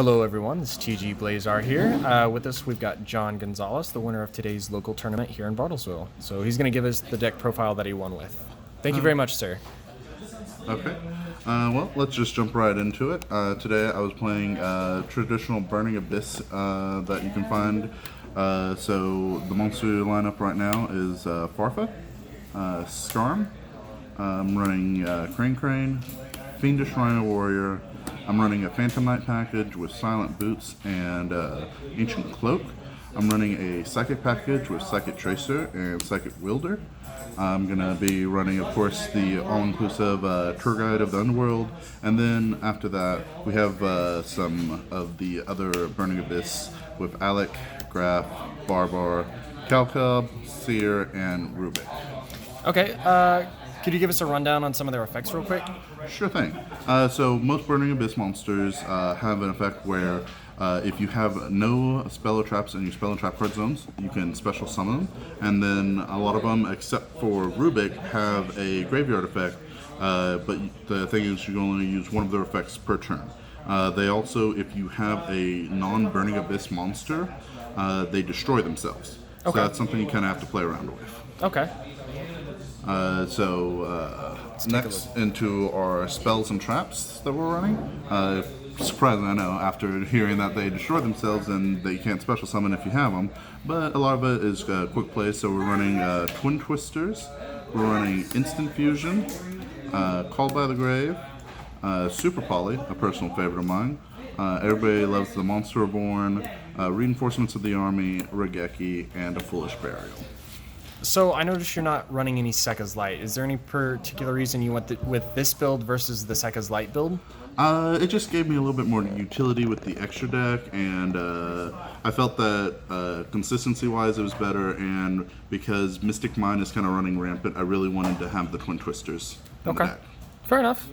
Hello everyone, it's TG Blazar here. With us we've got John Gonzalez, the winner of today's local tournament here in Bartlesville. So he's going to give us the deck profile that he won with. Thank you very much, sir. Okay. Well, let's just jump right into it. Today I was playing traditional Burning Abyss that you can find. So the monster lineup right now is Farfa, Skarm. I'm running Crane, Fiendish Rhino Warrior. I'm running a Phantom Knight package with Silent Boots and Ancient Cloak. I'm running a Psychic package with Psychic Tracer and Psychic Wielder. I'm going to be running, of course, the all-inclusive Tour Guide of the Underworld. And then after that, we have some of the other Burning Abyss with Alec, Graf, Barbar, Calcub, Seer, and Rubik. Okay, could you give us a rundown on some of their effects real quick? Sure thing. So most Burning Abyss monsters have an effect where if you have no spell or traps in your spell and trap card zones, you can special summon them. And then a lot of them, except for Rubik, have a graveyard effect. But the thing is, you can only use one of their effects per turn. They also, if you have a non-Burning Abyss monster, they destroy themselves. Okay. So that's something you kind of have to play around with. Okay. Next into our spells and traps that we're running. Surprising, I know, after hearing that they destroy themselves and they can't special summon if you have them. But a lot of it is quick play, so we're running Twin Twisters, we're running Instant Fusion, Called by the Grave, Super Poly, a personal favorite of mine. Everybody loves the Monster Reborn, Reinforcements of the Army, Regeki, and a Foolish Burial. So I noticed you're not running any Sekka's Light. Is there any particular reason you went with this build versus the Sekka's Light build? It just gave me a little bit more utility with the extra deck, and I felt that consistency-wise it was better, and because Mystic Mine is kind of running rampant, I really wanted to have the Twin Twisters in the Okay, deck. fair enough.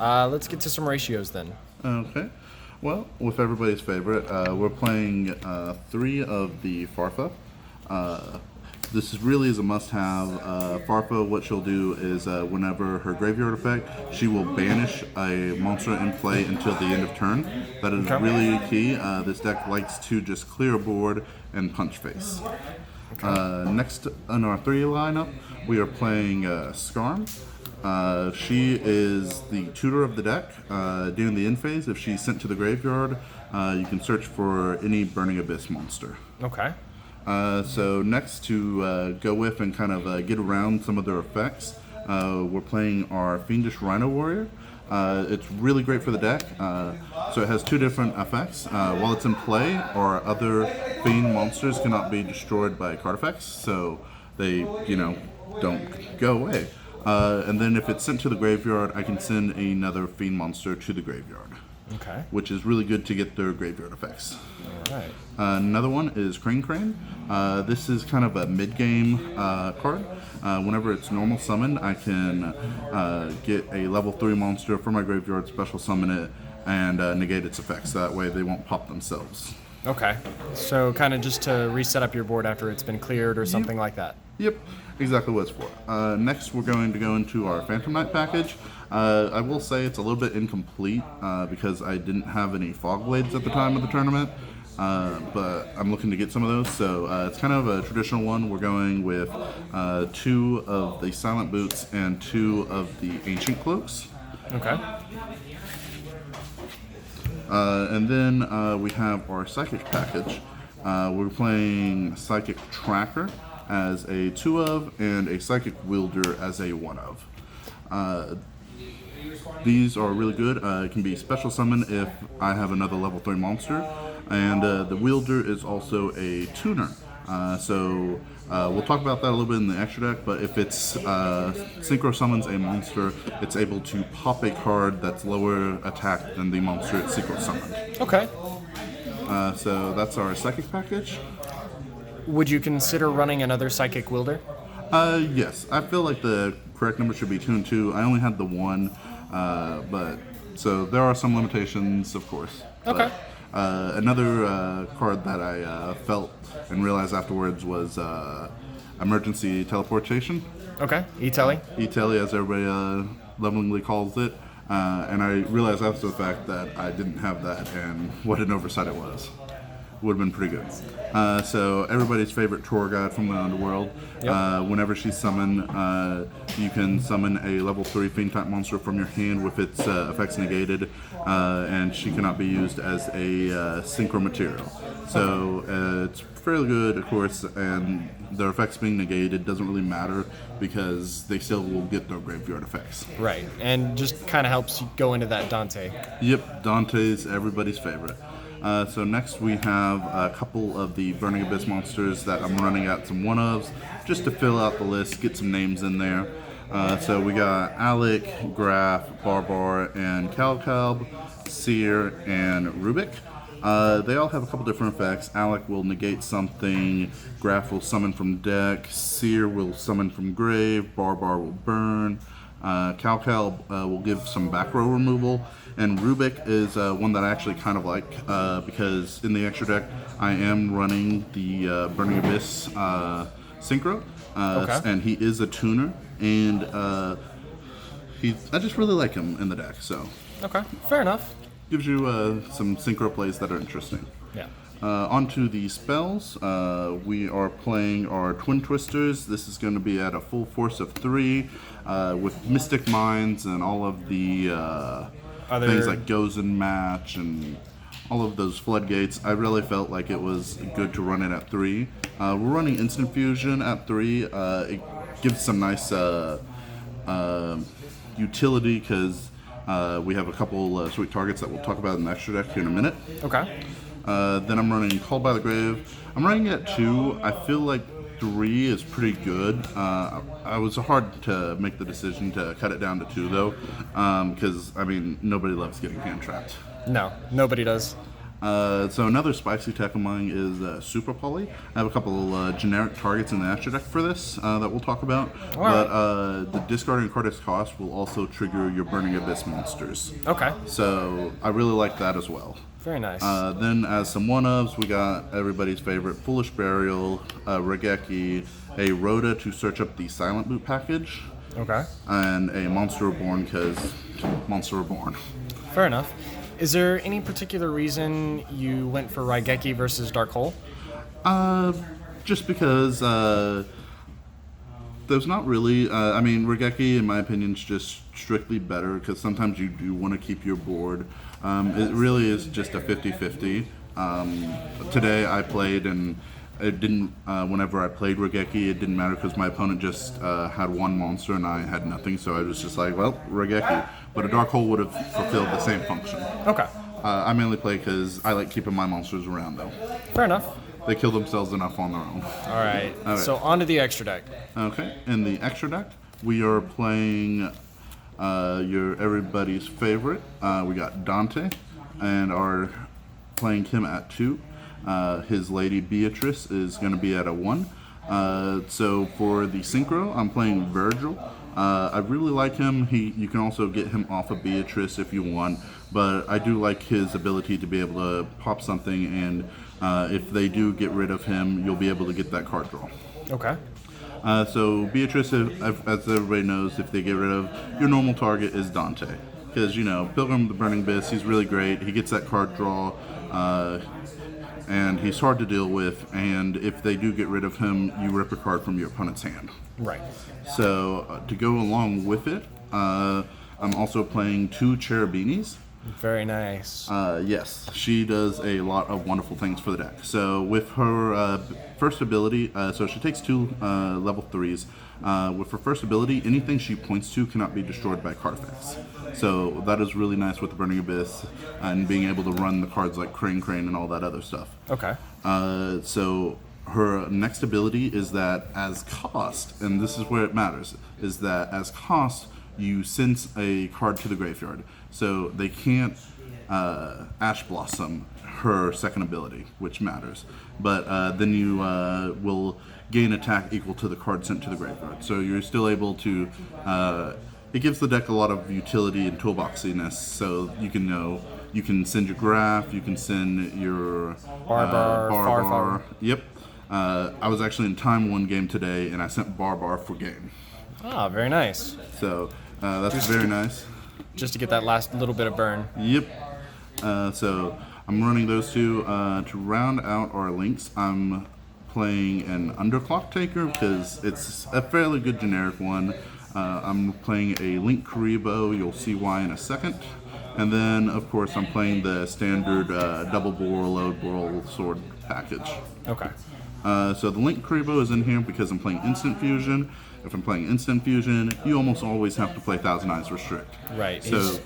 Let's get to some ratios then. Okay. Well, with everybody's favorite, we're playing 3 of the Farfa. This really is a must-have. Farfa, what she'll do is whenever her graveyard effect, she will banish a monster in play until the end of turn. That is really key. This deck likes to just clear a board and punch face. Next in our 3 lineup, we are playing Skarm. She is the tutor of the deck. During the end phase, if she's sent to the graveyard, you can search for any Burning Abyss monster. Okay. So next to go with and kind of get around some of their effects, we're playing our Fiendish Rhino Warrior. It's really great for the deck. So it has 2 different effects. While it's in play, our other Fiend monsters cannot be destroyed by card effects, so they, don't go away. And then if it's sent to the graveyard, I can send another Fiend monster to the graveyard. Okay. Which is really good to get their graveyard effects. All right. Another one is Crane. This is kind of a mid-game card. Whenever it's normal summon, I can get a level 3 monster from my graveyard, special summon it, and negate its effects. So that way they won't pop themselves. Okay. So kind of just to reset up your board after it's been cleared or something like that. Yep, exactly what it's for. Next, we're going to go into our Phantom Knight package. I will say it's a little bit incomplete because I didn't have any Fog Blades at the time of the tournament, but I'm looking to get some of those. So it's kind of a traditional one. We're going with 2 of the Silent Boots and 2 of the Ancient Cloaks. Okay. And then we have our Psychic package. We're playing Psychic Tracker as a 2 of and a Psychic Wielder as a 1 of. These are really good. It can be special summon if I have another level 3 monster, and the Wielder is also a tuner. So we'll talk about that a little bit in the extra deck, but if it's synchro summons a monster, it's able to pop a card that's lower attack than the monster it's synchro summoned. Okay. So that's our Psychic package. Would you consider running another Psychic Wielder? Yes. I feel like the correct number should be 2 and 2. I only had the 1, but so there are some limitations, of course. Okay. But, another card that I felt and realized afterwards was Emergency Teleportation. Okay. E-Telly? E-Telly, as everybody lovingly calls it. And I realized after the fact that I didn't have that, and what an oversight it was. Would have been pretty good. So everybody's favorite tour guide from the underworld. Yep. Whenever she's summoned, you can summon a level 3 fiend type monster from your hand with its effects negated, and she cannot be used as a synchro material. So it's fairly good, of course, and their effects being negated doesn't really matter because they still will get their graveyard effects. Right, and just kind of helps you go into that Dante. Yep, Dante's everybody's favorite. So next we have a couple of the Burning Abyss monsters that I'm running out some one-ofs just to fill out the list, get some names in there. So we got Alec, Graf, Barbar, and Calcalb, Seer, and Rubik. They all have a couple different effects. Alec will negate something, Graf will summon from deck, Seer will summon from grave, Barbar will burn, Calcalb will give some back row removal, and Rubik is one that I actually kind of like because in the extra deck I am running the Burning Abyss Synchro, Okay. and he is a tuner, and I just really like him in the deck, so Okay, fair enough. gives you some synchro plays that are interesting. Yeah. Onto the spells, we are playing our Twin Twisters. This is going to be at a full force of 3 with Mystic Minds and all of the things like Gozen Match and all of those floodgates. I really felt like it was good to run it at 3. We're running Instant Fusion at 3. It gives some nice utility because we have a couple sweet targets that we'll talk about in the extra deck here in a minute. Okay. Then I'm running Called by the Grave. I'm running it at 2. I feel like 3 is pretty good. I was hard to make the decision to cut it down to 2 though, because I mean nobody loves getting hand trapped. No, nobody does. So another spicy tech of mine is Super Poly. I have a couple generic targets in the extra deck for this that we'll talk about. But the discarding card as cost will also trigger your Burning Abyss monsters. Okay. So I really like that as well. Very nice. Then as some one-ofs, we got everybody's favorite Foolish Burial, Regeki, a Rhoda to search up the Silent Boot package, Okay. and a Monster Reborn because Monster Reborn. Fair enough. Is there any particular reason you went for Raigeki versus Dark Hole? Just because there's not really, I mean, Regeki, in my opinion, is just strictly better because sometimes you do want to keep your board. It really is just a 50-50. Today I played and it didn't, whenever I played Regeki, it didn't matter because my opponent just had one monster and I had nothing, so I was just like, well, Regeki. But a Dark Hole would have fulfilled the same function. Okay. I mainly play because I like keeping my monsters around, though. Fair enough. They kill themselves enough on their own. All right. right. So on to the extra deck. Okay, in the extra deck, we are playing your everybody's favorite. We got Dante, and are playing him at 2. His lady Beatrice is going to be at a 1. So for the synchro, I'm playing Virgil. I really like him. You can also get him off of Beatrice if you want, but I do like his ability to be able to pop something, and if they do get rid of him, you'll be able to get that card draw. Okay. So Beatrice, as everybody knows, if they get rid of, your normal target is Dante. Because, you know, Pilgrim of the Burning Abyss, he's really great. He gets that card draw, and he's hard to deal with. And if they do get rid of him, you rip a card from your opponent's hand. Right. So to go along with it, I'm also playing 2 Cherubinis. Very nice. Yes, she does a lot of wonderful things for the deck. So with her first ability, so she takes 2 level 3s. With her first ability, anything she points to cannot be destroyed by card effects. So that is really nice with the Burning Abyss and being able to run the cards like Crane and all that other stuff. Okay. So her next ability is that as cost, and this is where it matters, is that as cost, you send a card to the graveyard. So they can't Ash Blossom her second ability, which matters. But then you will gain attack equal to the card sent to the graveyard. So you're still able to... it gives the deck a lot of utility and toolboxiness, so you can send your Graf, you can send your Barbar, Farfar. Yep. I was actually in time one game today, and I sent Barbar for game. Ah, very nice. So that's very nice. just to get that last little bit of burn. Yep. So I'm running those two. To round out our links, I'm playing an Underclock Taker because it's a fairly good generic one. I'm playing a Link Kuriboh, you'll see why in a second. And then, of course, I'm playing the standard double Borreload Boral Sword package. Okay. So the Link Kuriboh is in here because I'm playing Instant Fusion. If I'm playing Instant Fusion, you almost always have to play Thousand Eyes Restrict. Right. So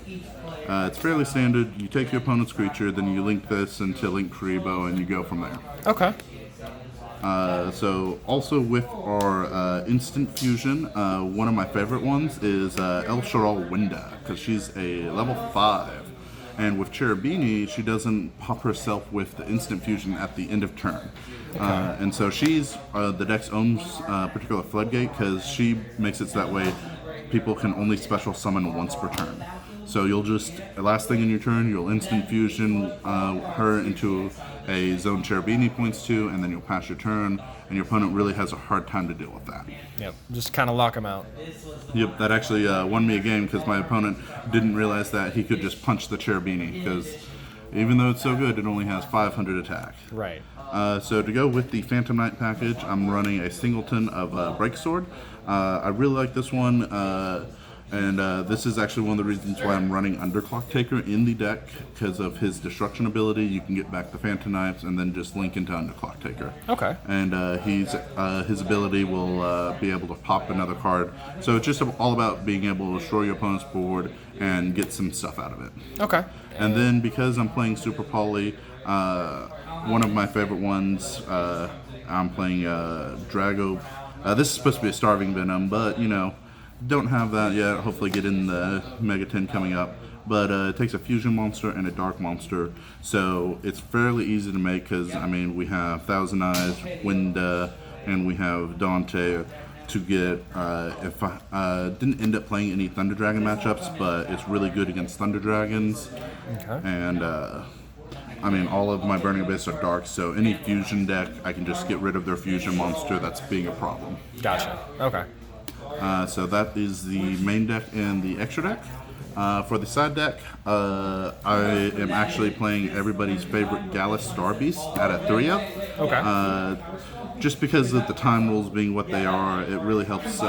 it's fairly standard. You take your opponent's creature, then you link this into Link Kuriboh, and you go from there. Okay. So also with our Instant Fusion, one of my favorite ones is El Sharal Winda, because she's a level 5. And with Cherubini, she doesn't pop herself with the Instant Fusion at the end of turn. And so she's the deck's own particular floodgate, because she makes it so that way people can only special summon once per turn. So you'll just, last thing in your turn, you'll Instant Fusion her into a zone Cherubini points to, and then you'll pass your turn, and your opponent really has a hard time to deal with that. Yep. Just kind of lock them out. Yep, that actually won me a game because my opponent didn't realize that he could just punch the Cherubini, because even though it's so good, it only has 500 attack. Right. So to go with the Phantom Knight package, I'm running a singleton of Break Sword. I really like this one. And this is actually one of the reasons why I'm running Underclock Taker in the deck, because of his destruction ability. You can get back the Phantom Knights and then just link into Underclock Taker. Okay. And his ability will be able to pop another card. So it's just all about being able to destroy your opponent's board and get some stuff out of it. Okay. And then because I'm playing Super Poly, one of my favorite ones, I'm playing Drago. This is supposed to be a Starving Venom, but don't have that yet. Hopefully get in the Mega 10 coming up. But it takes a fusion monster and a dark monster, so it's fairly easy to make because, we have Thousand Eyes, Winda, and we have Dante to get. If I didn't end up playing any Thunder Dragon matchups, but it's really good against Thunder Dragons. Okay. And all of my Burning Abyss are dark, so any fusion deck, I can just get rid of their fusion monster that's being a problem. Gotcha. Okay. So that is the main deck and the extra deck. For the side deck, I am actually playing everybody's favorite Gallus Star Beast at a 3-up. Okay. Just because of the time rules being what they are, it really helps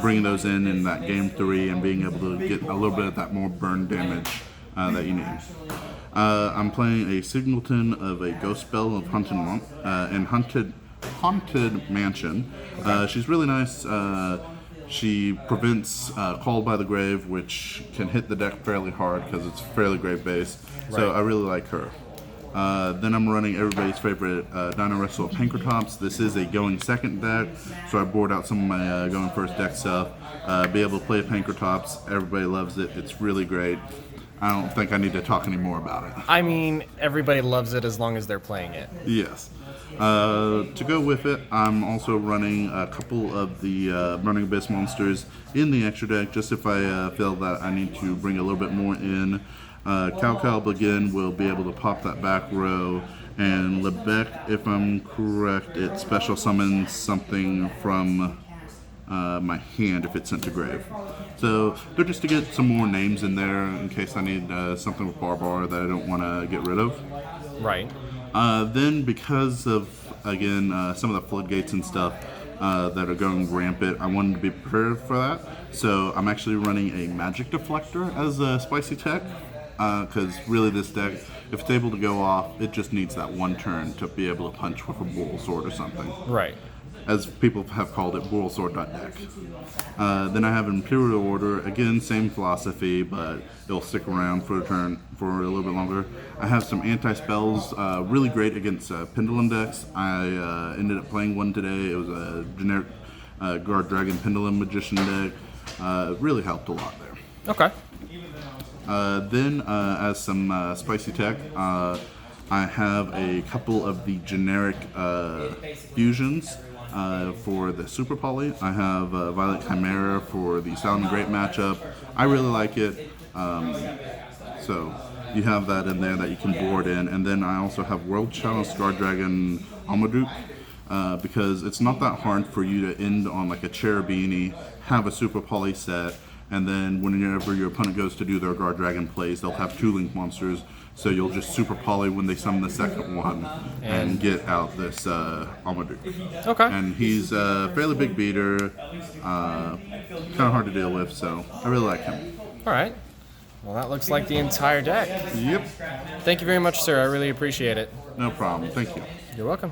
bring those in that game 3 and being able to get a little bit of that more burn damage that you need. I'm playing a singleton of a Ghost Spell of Haunted Mansion. She's really nice. She prevents Called by the Grave, which can hit the deck fairly hard because it's fairly grave based. So Right. I really like her. Then I'm running everybody's favorite Dino Wrestle of Pankratops. This is a going second deck, so I board out some of my going first deck stuff. Be able to play Pankratops. Everybody loves it. It's really great. I don't think I need to talk any more about it. Everybody loves it as long as they're playing it. Yes. To go with it, I'm also running a couple of the Burning Abyss monsters in the extra deck, just if I feel that I need to bring a little bit more in. Calcalb again will be able to pop that back row, and Lebec, if I'm correct, it special summons something from my hand if it's sent to grave. So they're just to get some more names in there in case I need something with Barbar that I don't want to get rid of. Right. Then because of, again, some of the floodgates and stuff that are going rampant, I wanted to be prepared for that. So I'm actually running a Magic Deflector as a spicy tech, because really this deck, if it's able to go off, it just needs that one turn to be able to punch with a Bull Sword or something. Right. As people have called it, Bull Sword deck. Then I have Imperial Order, again, same philosophy, but it'll stick around for a turn for a little bit longer. I have some anti-spells, really great against Pendulum decks. I ended up playing one today. It was a generic Guard Dragon Pendulum Magician deck. Really helped a lot there. Okay. Then, as some spicy tech, I have a couple of the generic fusions for the Super Poly. I have Violet Chimera for the Sound Great matchup. I really like it. So you have that in there that you can board in. And then I also have World Challenge Star Dragon Amaduk, because it's not that hard for you to end on like a Cherubini, have a Super Poly set, and then whenever your opponent goes to do their Guard Dragon plays, they'll have 2 Link monsters, so you'll just super poly when they summon the second one and get out this Amaduke. Okay. And he's a fairly big beater, kind of hard to deal with, so I really like him. All right. Well, that looks like the entire deck. Yep, Thank you very much, sir. I really appreciate it. no problem. Thank you. You're welcome.